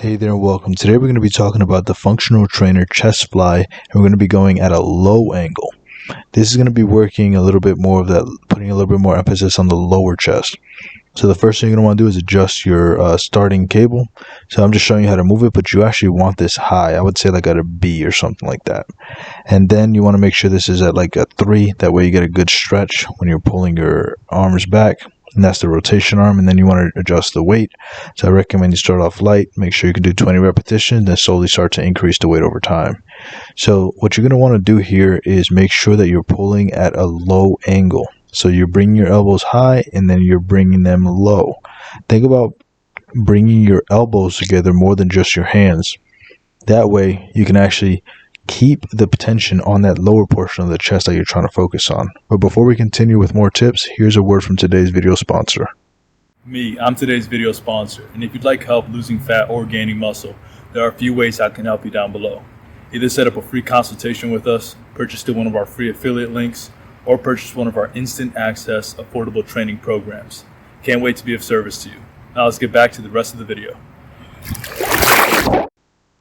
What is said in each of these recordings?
Hey there and welcome. Today we're going to be talking about the functional trainer chest fly, and we're going to be going at a low angle. This is going to be working a little bit more of that, putting a little bit more emphasis on the lower chest. So the first thing you're going to want to do is adjust your starting cable. So I'm just showing you how to move it, but you actually want this high. I would say like at a B or something like that. And then you want to make sure this is at like a 3. That way you get a good stretch when you're pulling your arms back. And that's the rotation arm. And then you want to adjust the weight. So I recommend you start off light, make sure you can do 20 repetitions, then slowly start to increase the weight over time. So what you're going to want to do here is make sure that you're pulling at a low angle. So you're bringing your elbows high and then you're bringing them low. Think about bringing your elbows together more than just your hands. That way you can actually keep the tension on that lower portion of the chest that you're trying to focus on. But before we continue with more tips, here's a word from today's video sponsor. I'm today's video sponsor, and if you'd like help losing fat or gaining muscle, there are a few ways I can help you down below. Either set up a free consultation with us, purchase one of our free affiliate links, or purchase one of our instant access affordable training programs. Can't wait to be of service to you. Now let's get back to the rest of the video.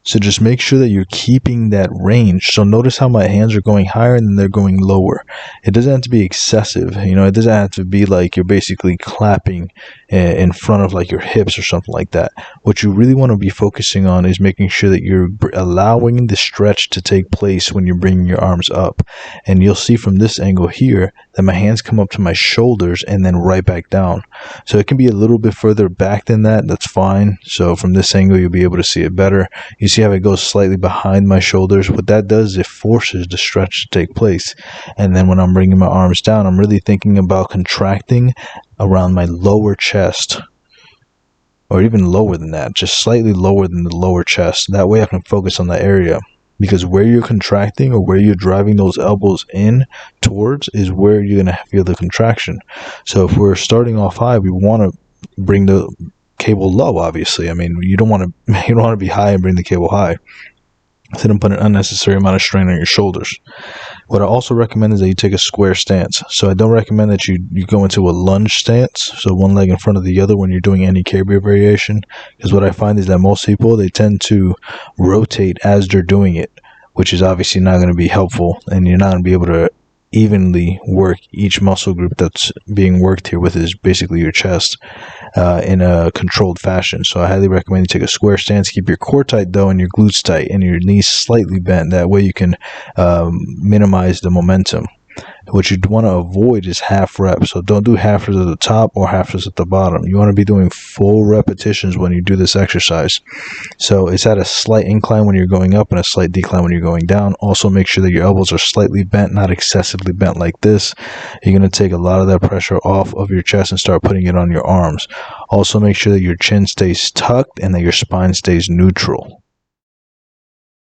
So just make sure that you're keeping that range. So notice how my hands are going higher and then they're going lower. It doesn't have to be excessive. It doesn't have to be like you're basically clapping in front of like your hips or something like that. What you really want to be focusing on is making sure that you're allowing the stretch to take place when you're bringing your arms up. And you'll see from this angle here that my hands come up to my shoulders and then right back down. So it can be a little bit further back than that. That's fine. So from this angle, you'll be able to see it better. You see how it goes slightly behind my shoulders. What that does is it forces the stretch to take place. And then when I'm bringing my arms down, I'm really thinking about contracting around my lower chest, or even lower than that, just slightly lower than the lower chest. That way I can focus on that area, because where you're contracting or where you're driving those elbows in towards is where you're going to feel the contraction. So if we're starting off high, we want to bring the cable low. Obviously, you don't want to be high and bring the cable high. So don't put an unnecessary amount of strain on your shoulders. What I also recommend is that you take a square stance. So I don't recommend that you go into a lunge stance, so one leg in front of the other when you're doing any cable variation, because what I find is that most people, they tend to rotate as they're doing it, which is obviously not going to be helpful, and you're not going to be able to evenly work each muscle group that's being worked here with, is basically your chest, in a controlled fashion. So I highly recommend you take a square stance. Keep your core tight though, and your glutes tight, and your knees slightly bent. That way you can minimize the momentum. What you'd want to avoid is half reps. So don't do half reps at the top or half reps at the bottom. You want to be doing full repetitions when you do this exercise. So it's at a slight incline when you're going up and a slight decline when you're going down. Also make sure that your elbows are slightly bent, not excessively bent like this. You're going to take a lot of that pressure off of your chest and start putting it on your arms. Also make sure that your chin stays tucked and that your spine stays neutral.